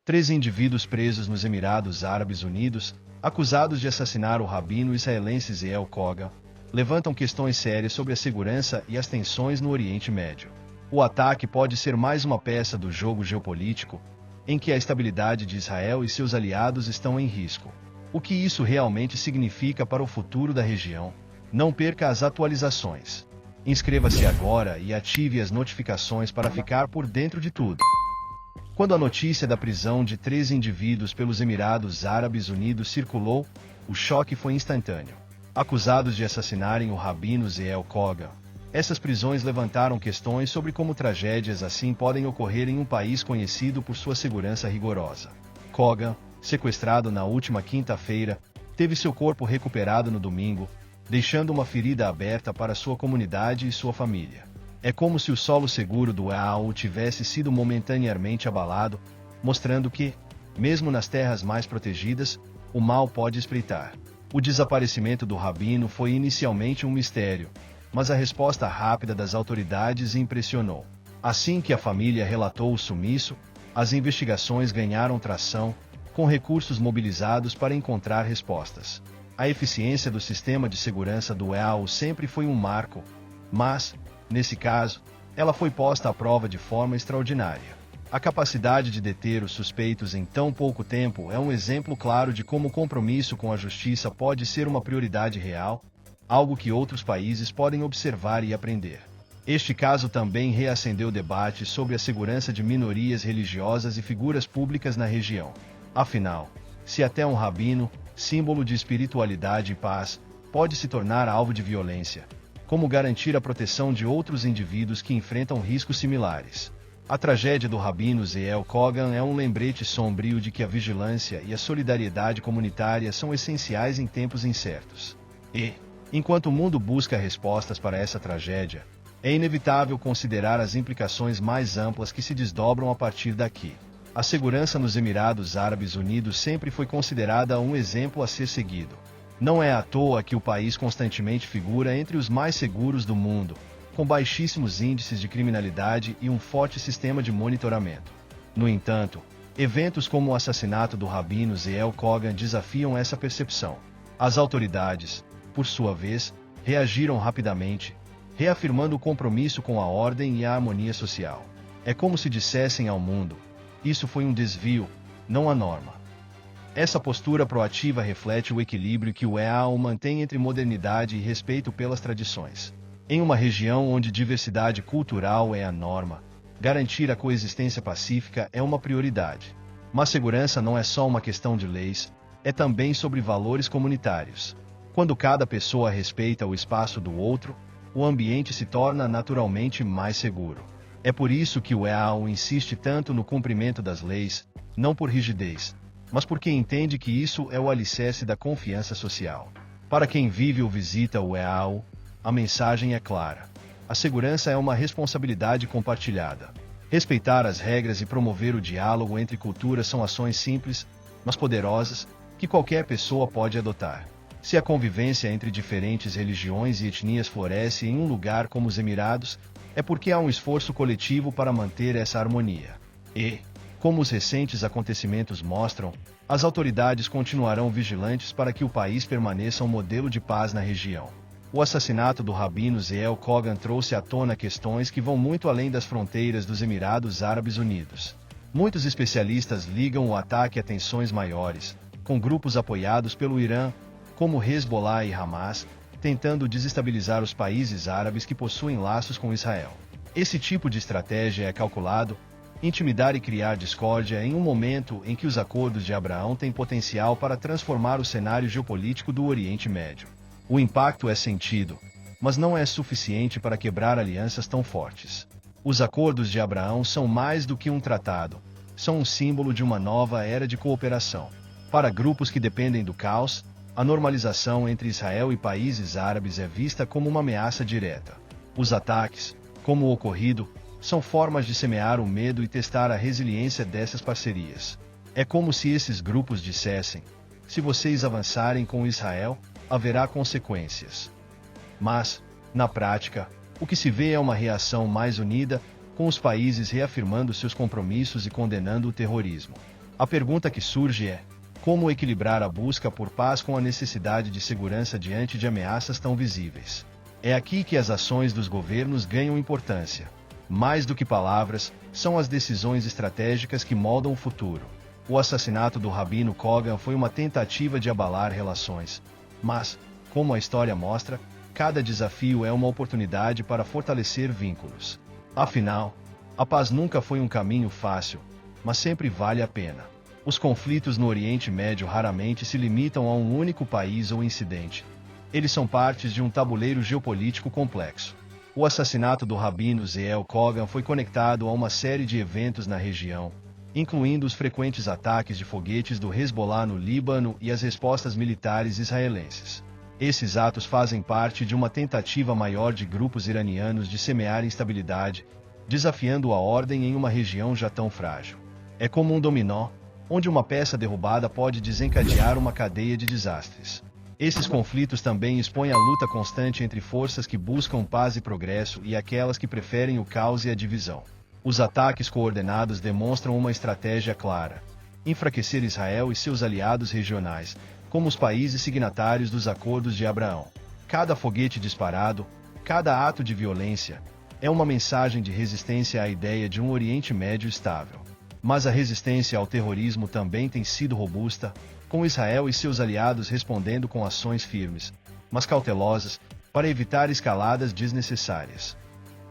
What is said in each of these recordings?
3 indivíduos presos nos Emirados Árabes Unidos, acusados de assassinar o rabino israelense Ziel Kogan, levantam questões sérias sobre a segurança e as tensões no Oriente Médio. O ataque pode ser mais uma peça do jogo geopolítico, em que a estabilidade de Israel e seus aliados estão em risco. O que isso realmente significa para o futuro da região? Não perca as atualizações. Inscreva-se agora e ative as notificações para ficar por dentro de tudo. Quando a notícia da prisão de 3 indivíduos pelos Emirados Árabes Unidos circulou, o choque foi instantâneo. Acusados de assassinarem o rabino Ziel Kogan, essas prisões levantaram questões sobre como tragédias assim podem ocorrer em um país conhecido por sua segurança rigorosa. Kogan, sequestrado na última quinta-feira, teve seu corpo recuperado no domingo, deixando uma ferida aberta para sua comunidade e sua família. É como se o solo seguro do Al tivesse sido momentaneamente abalado, mostrando que, mesmo nas terras mais protegidas, o mal pode espreitar. O desaparecimento do rabino foi inicialmente um mistério, mas a resposta rápida das autoridades impressionou. Assim que a família relatou o sumiço, as investigações ganharam tração, com recursos mobilizados para encontrar respostas. A eficiência do sistema de segurança do Al sempre foi um marco, mas, nesse caso, ela foi posta à prova de forma extraordinária. A capacidade de deter os suspeitos em tão pouco tempo é um exemplo claro de como o compromisso com a justiça pode ser uma prioridade real, algo que outros países podem observar e aprender. Este caso também reacendeu debates sobre a segurança de minorias religiosas e figuras públicas na região. Afinal, se até um rabino, símbolo de espiritualidade e paz, pode se tornar alvo de violência, como garantir a proteção de outros indivíduos que enfrentam riscos similares? A tragédia do rabino Ziel Kogan é um lembrete sombrio de que a vigilância e a solidariedade comunitária são essenciais em tempos incertos. E, enquanto o mundo busca respostas para essa tragédia, é inevitável considerar as implicações mais amplas que se desdobram a partir daqui. A segurança nos Emirados Árabes Unidos sempre foi considerada um exemplo a ser seguido. Não é à toa que o país constantemente figura entre os mais seguros do mundo, com baixíssimos índices de criminalidade e um forte sistema de monitoramento. No entanto, eventos como o assassinato do rabino Ziel Kogan desafiam essa percepção. As autoridades, por sua vez, reagiram rapidamente, reafirmando o compromisso com a ordem e a harmonia social. É como se dissessem ao mundo: isso foi um desvio, não a norma. Essa postura proativa reflete o equilíbrio que o EAU mantém entre modernidade e respeito pelas tradições. Em uma região onde diversidade cultural é a norma, garantir a coexistência pacífica é uma prioridade. Mas segurança não é só uma questão de leis, é também sobre valores comunitários. Quando cada pessoa respeita o espaço do outro, o ambiente se torna naturalmente mais seguro. É por isso que o EAU insiste tanto no cumprimento das leis, não por rigidez, mas porque entende que isso é o alicerce da confiança social. Para quem vive ou visita o EAU, a mensagem é clara. A segurança é uma responsabilidade compartilhada. Respeitar as regras e promover o diálogo entre culturas são ações simples, mas poderosas, que qualquer pessoa pode adotar. Se a convivência entre diferentes religiões e etnias floresce em um lugar como os Emirados, é porque há um esforço coletivo para manter essa harmonia. E, como os recentes acontecimentos mostram, as autoridades continuarão vigilantes para que o país permaneça um modelo de paz na região. O assassinato do rabino Ziel Kogan trouxe à tona questões que vão muito além das fronteiras dos Emirados Árabes Unidos. Muitos especialistas ligam o ataque a tensões maiores, com grupos apoiados pelo Irã, como Hezbollah e Hamas, tentando desestabilizar os países árabes que possuem laços com Israel. Esse tipo de estratégia é calculado intimidar e criar discórdia em um momento em que os acordos de Abraão têm potencial para transformar o cenário geopolítico do Oriente Médio. O impacto é sentido, mas não é suficiente para quebrar alianças tão fortes. Os acordos de Abraão são mais do que um tratado, são um símbolo de uma nova era de cooperação. Para grupos que dependem do caos, a normalização entre Israel e países árabes é vista como uma ameaça direta. Os ataques, como o ocorrido, são formas de semear o medo e testar a resiliência dessas parcerias. É como se esses grupos dissessem: se vocês avançarem com Israel, haverá consequências. Mas, na prática, o que se vê é uma reação mais unida, com os países reafirmando seus compromissos e condenando o terrorismo. A pergunta que surge é: como equilibrar a busca por paz com a necessidade de segurança diante de ameaças tão visíveis? É aqui que as ações dos governos ganham importância. Mais do que palavras, são as decisões estratégicas que moldam o futuro. O assassinato do Rabino Kogan foi uma tentativa de abalar relações. Mas, como a história mostra, cada desafio é uma oportunidade para fortalecer vínculos. Afinal, a paz nunca foi um caminho fácil, mas sempre vale a pena. Os conflitos no Oriente Médio raramente se limitam a um único país ou incidente. Eles são partes de um tabuleiro geopolítico complexo. O assassinato do Rabino Zeel Kogan foi conectado a uma série de eventos na região, incluindo os frequentes ataques de foguetes do Hezbollah no Líbano e as respostas militares israelenses. Esses atos fazem parte de uma tentativa maior de grupos iranianos de semear instabilidade, desafiando a ordem em uma região já tão frágil. É como um dominó, onde uma peça derrubada pode desencadear uma cadeia de desastres. Esses conflitos também expõem a luta constante entre forças que buscam paz e progresso e aquelas que preferem o caos e a divisão. Os ataques coordenados demonstram uma estratégia clara: enfraquecer Israel e seus aliados regionais, como os países signatários dos Acordos de Abraão. Cada foguete disparado, cada ato de violência, é uma mensagem de resistência à ideia de um Oriente Médio estável. Mas a resistência ao terrorismo também tem sido robusta, com Israel e seus aliados respondendo com ações firmes, mas cautelosas, para evitar escaladas desnecessárias.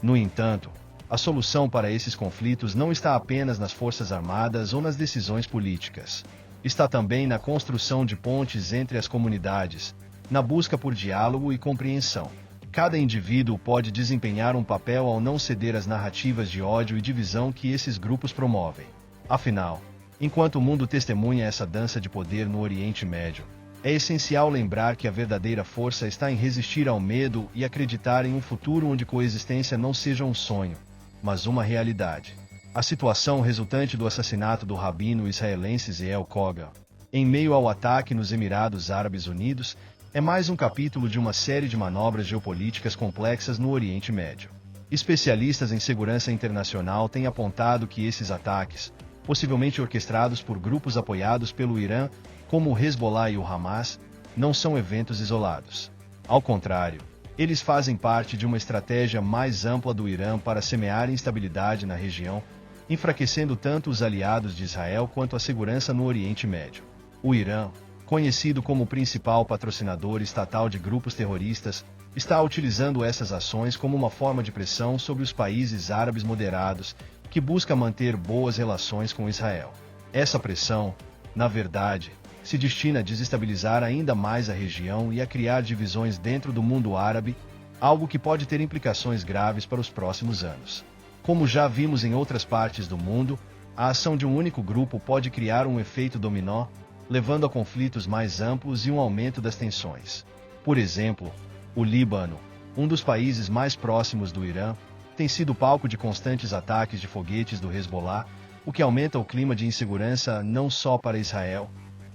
No entanto, a solução para esses conflitos não está apenas nas forças armadas ou nas decisões políticas. Está também na construção de pontes entre as comunidades, na busca por diálogo e compreensão. Cada indivíduo pode desempenhar um papel ao não ceder às narrativas de ódio e divisão que esses grupos promovem. Afinal, enquanto o mundo testemunha essa dança de poder no Oriente Médio, é essencial lembrar que a verdadeira força está em resistir ao medo e acreditar em um futuro onde coexistência não seja um sonho, mas uma realidade. A situação resultante do assassinato do rabino israelense Zeel Kogan, em meio ao ataque nos Emirados Árabes Unidos, é mais um capítulo de uma série de manobras geopolíticas complexas no Oriente Médio. Especialistas em segurança internacional têm apontado que esses ataques, possivelmente orquestrados por grupos apoiados pelo Irã, como o Hezbollah e o Hamas, não são eventos isolados. Ao contrário, eles fazem parte de uma estratégia mais ampla do Irã para semear instabilidade na região, enfraquecendo tanto os aliados de Israel quanto a segurança no Oriente Médio. O Irã, conhecido como o principal patrocinador estatal de grupos terroristas, está utilizando essas ações como uma forma de pressão sobre os países árabes moderados, que busca manter boas relações com Israel. Essa pressão, na verdade, se destina a desestabilizar ainda mais a região e a criar divisões dentro do mundo árabe, algo que pode ter implicações graves para os próximos anos. Como já vimos em outras partes do mundo, a ação de um único grupo pode criar um efeito dominó, levando a conflitos mais amplos e um aumento das tensões. Por exemplo, o Líbano, um dos países mais próximos do Irã, tem sido palco de constantes ataques de foguetes do Hezbollah, o que aumenta o clima de insegurança não só para Israel,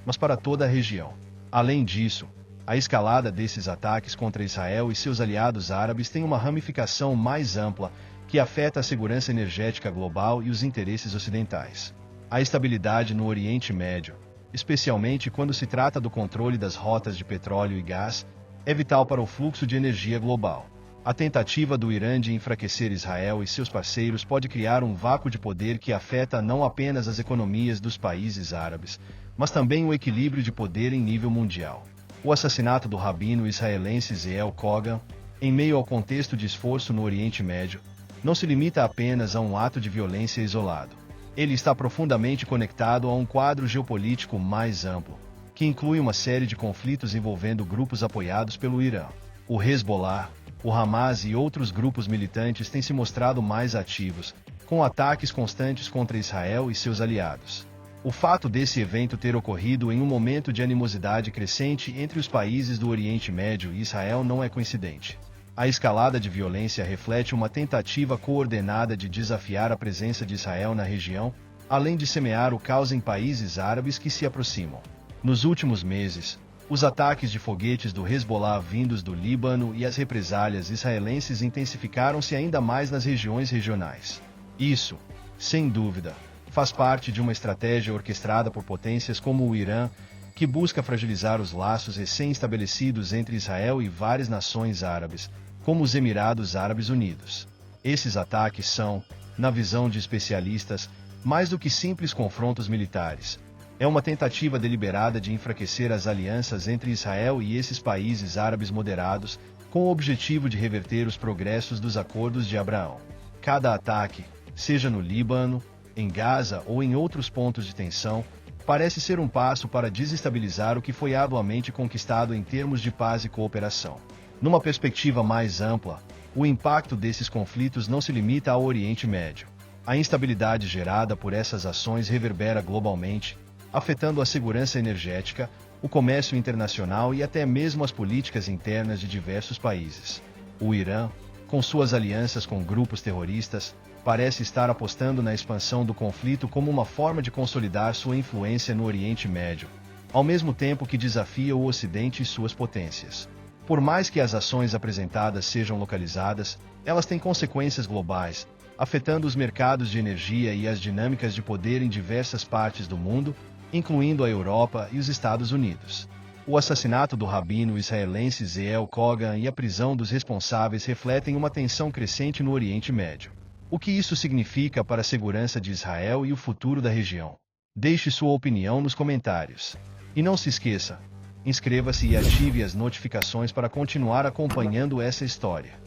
mas para toda a região. Além disso, a escalada desses ataques contra Israel e seus aliados árabes tem uma ramificação mais ampla, que afeta a segurança energética global e os interesses ocidentais. A estabilidade no Oriente Médio, especialmente quando se trata do controle das rotas de petróleo e gás, é vital para o fluxo de energia global. A tentativa do Irã de enfraquecer Israel e seus parceiros pode criar um vácuo de poder que afeta não apenas as economias dos países árabes, mas também o equilíbrio de poder em nível mundial. O assassinato do rabino israelense Zeel Kogan, em meio ao contexto de esforço no Oriente Médio, não se limita apenas a um ato de violência isolado. Ele está profundamente conectado a um quadro geopolítico mais amplo, que inclui uma série de conflitos envolvendo grupos apoiados pelo Irã. O Hezbollah, o Hamas e outros grupos militantes têm se mostrado mais ativos, com ataques constantes contra Israel e seus aliados. O fato desse evento ter ocorrido em um momento de animosidade crescente entre os países do Oriente Médio e Israel não é coincidente. A escalada de violência reflete uma tentativa coordenada de desafiar a presença de Israel na região, além de semear o caos em países árabes que se aproximam. Nos últimos meses, os ataques de foguetes do Hezbollah vindos do Líbano e as represálias israelenses intensificaram-se ainda mais nas regiões regionais. Isso, sem dúvida, faz parte de uma estratégia orquestrada por potências como o Irã, que busca fragilizar os laços recém-estabelecidos entre Israel e várias nações árabes, como os Emirados Árabes Unidos. Esses ataques são, na visão de especialistas, mais do que simples confrontos militares. É uma tentativa deliberada de enfraquecer as alianças entre Israel e esses países árabes moderados, com o objetivo de reverter os progressos dos Acordos de Abraão. Cada ataque, seja no Líbano, em Gaza ou em outros pontos de tensão, parece ser um passo para desestabilizar o que foi arduamente conquistado em termos de paz e cooperação. Numa perspectiva mais ampla, o impacto desses conflitos não se limita ao Oriente Médio. A instabilidade gerada por essas ações reverbera globalmente, afetando a segurança energética, o comércio internacional e até mesmo as políticas internas de diversos países. O Irã, com suas alianças com grupos terroristas, parece estar apostando na expansão do conflito como uma forma de consolidar sua influência no Oriente Médio, ao mesmo tempo que desafia o Ocidente e suas potências. Por mais que as ações apresentadas sejam localizadas, elas têm consequências globais, afetando os mercados de energia e as dinâmicas de poder em diversas partes do mundo, incluindo a Europa e os Estados Unidos. O assassinato do rabino israelense Ze'el Kogan e a prisão dos responsáveis refletem uma tensão crescente no Oriente Médio. O que isso significa para a segurança de Israel e o futuro da região? Deixe sua opinião nos comentários. E não se esqueça, inscreva-se e ative as notificações para continuar acompanhando essa história.